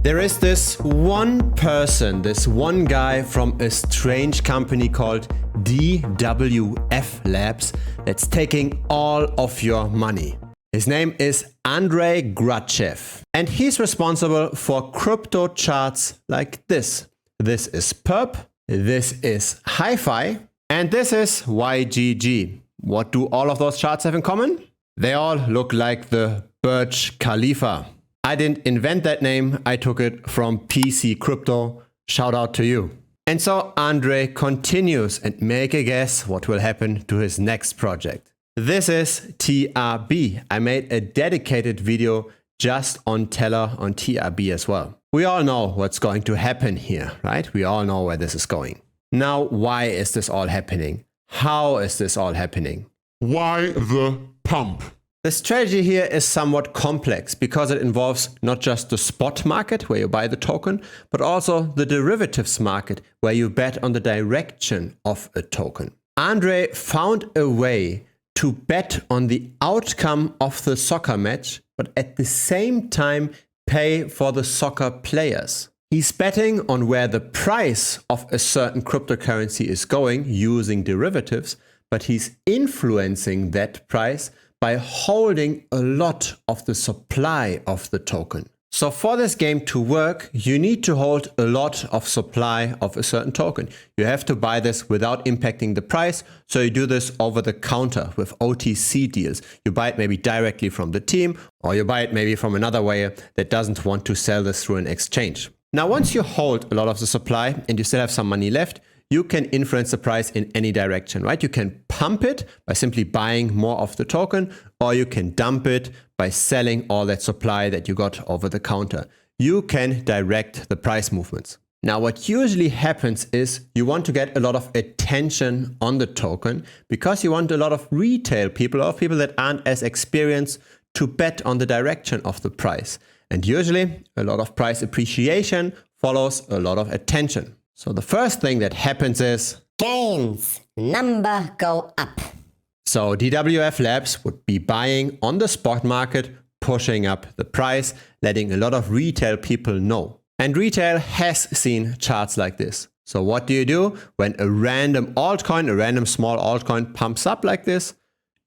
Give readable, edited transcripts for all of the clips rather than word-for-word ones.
There is this one person, this one guy from a strange company called DWF Labs that's taking all of your money. His name is Andrei Grachev, and he's responsible for crypto charts like this. This is Perp, this is Hi-Fi, and this is YGG. What do all of those charts have in common? They all look like the Burj Khalifa. I didn't invent that name, I took it from PC Crypto. Shout out to you. And so Andrei continues, and make a guess what will happen to his next project. This is TRB. I made a dedicated video just on Teller on TRB as well. We all know what's going to happen here, right? We all know where this is going. Now, why is this all happening? How is this all happening? Why the pump? The strategy here is somewhat complex because it involves not just the spot market where you buy the token, but also the derivatives market where you bet on the direction of a token. Andrei found a way to bet on the outcome of the soccer match, but at the same time pay for the soccer players. He's betting on where the price of a certain cryptocurrency is going using derivatives, but he's influencing that price by holding a lot of the supply of the token. So for this game to work, you need to hold a lot of supply of a certain token. You have to buy this without impacting the price. So you do this over the counter with OTC deals. You buy it maybe directly from the team, or you buy it maybe from another way that doesn't want to sell this through an exchange. Now, once you hold a lot of the supply and you still have some money left, you can influence the price in any direction, right? You can pump it by simply buying more of the token, or you can dump it by selling all that supply that you got over the counter. You can direct the price movements. Now, what usually happens is you want to get a lot of attention on the token because you want a lot of retail people or people that aren't as experienced to bet on the direction of the price. And usually a lot of price appreciation follows a lot of attention. So the first thing that happens is gains, number go up. So DWF Labs would be buying on the spot market, pushing up the price, letting a lot of retail people know. And retail has seen charts like this. So what do you do when a random altcoin, a random small altcoin pumps up like this?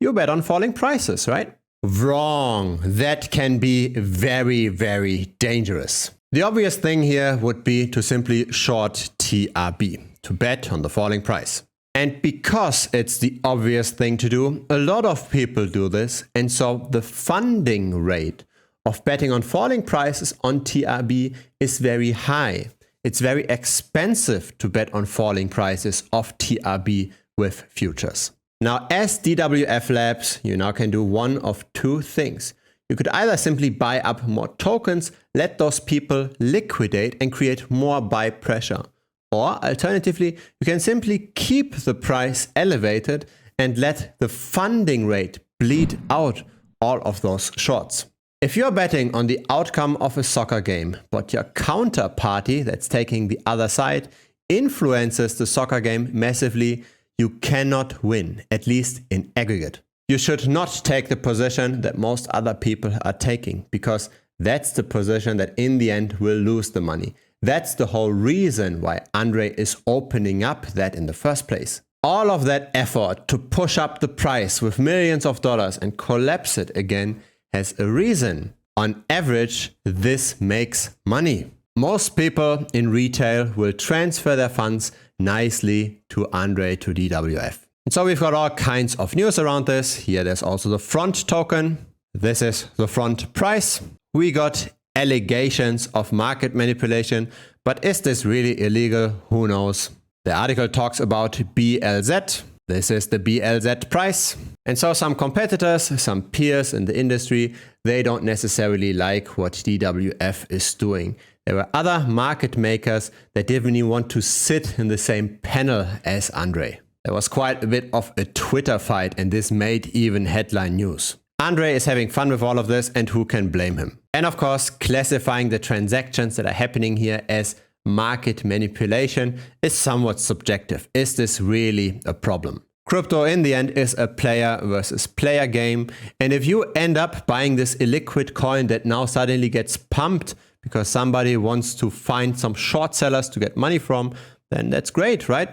You bet on falling prices, right? Wrong. That can be very, very dangerous. The obvious thing here would be to simply short TRB, to bet on the falling price. And because it's the obvious thing to do, a lot of people do this. And so the funding rate of betting on falling prices on TRB is very high. It's very expensive to bet on falling prices of TRB with futures. Now, as DWF Labs, you now can do one of two things. You could either simply buy up more tokens, let those people liquidate and create more buy pressure. Or alternatively, you can simply keep the price elevated and let the funding rate bleed out all of those shorts. If you're betting on the outcome of a soccer game, but your counterparty that's taking the other side influences the soccer game massively, you cannot win, at least in aggregate. You should not take the position that most other people are taking, because that's the position that in the end will lose the money. That's the whole reason why Andrei is opening up that in the first place. All of that effort to push up the price with millions of dollars and collapse it again has a reason. On average, this makes money. Most people in retail will transfer their funds nicely to Andrei, to DWF. And so we've got all kinds of news around this. Here there's also the front token. This is the front price. We got allegations of market manipulation, but is this really illegal? Who knows? The article talks about BLZ. This is the BLZ price. And so some competitors, some peers in the industry, they don't necessarily like what DWF is doing. There were other market makers that didn't even want to sit in the same panel as Andrei. There was quite a bit of a Twitter fight, and this made even headline news. Andrei is having fun with all of this, and who can blame him? And of course, classifying the transactions that are happening here as market manipulation is somewhat subjective. Is this really a problem? Crypto in the end is a player versus player game, and if you end up buying this illiquid coin that now suddenly gets pumped because somebody wants to find some short sellers to get money from, then that's great, right?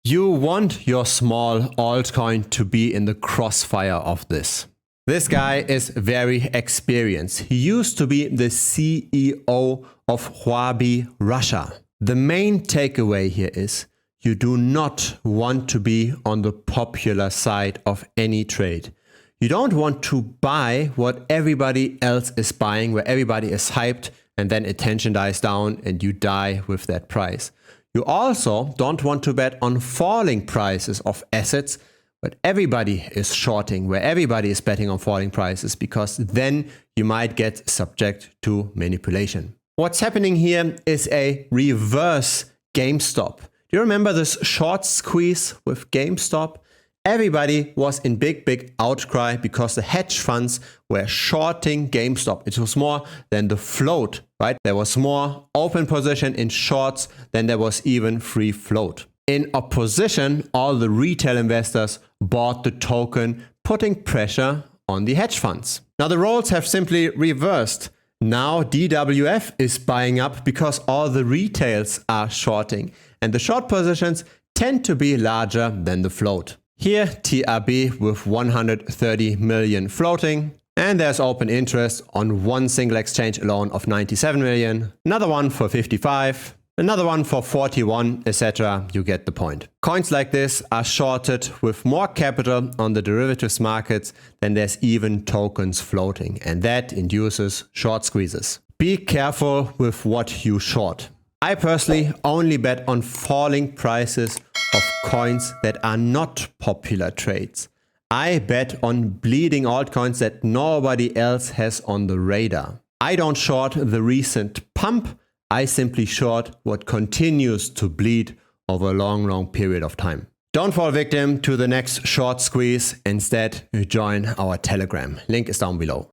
You want your small altcoin to be in the crossfire of this. This guy is very experienced. He used to be the CEO of Huobi, Russia. The main takeaway here is you do not want to be on the popular side of any trade. You don't want to buy what everybody else is buying, where everybody is hyped and then attention dies down and you die with that price. You also don't want to bet on falling prices of assets, but everybody is shorting, where everybody is betting on falling prices, because then you might get subject to manipulation. What's happening here is a reverse GameStop. Do you remember this short squeeze with GameStop? Everybody was in big outcry because the hedge funds were shorting GameStop. It was more than the float, right? There was more open position in shorts than there was even free float. In opposition, all the retail investors bought the token, putting pressure on the hedge funds. Now the roles have simply reversed. Now DWF is buying up because all the retails are shorting, and the short positions tend to be larger than the float. Here TRB with 130 million floating, and there's open interest on one single exchange alone of 97 million, another one for 55, another one for 41, etc. You get the point. Coins like this are shorted with more capital on the derivatives markets than there's even tokens floating, and that induces short squeezes. Be careful with what you short. I personally only bet on falling prices of coins that are not popular trades. I bet on bleeding altcoins that nobody else has on the radar. I don't short the recent pump. I simply short what continues to bleed over a long period of time. Don't fall victim to the next short squeeze. Instead, join our Telegram. Link is down below.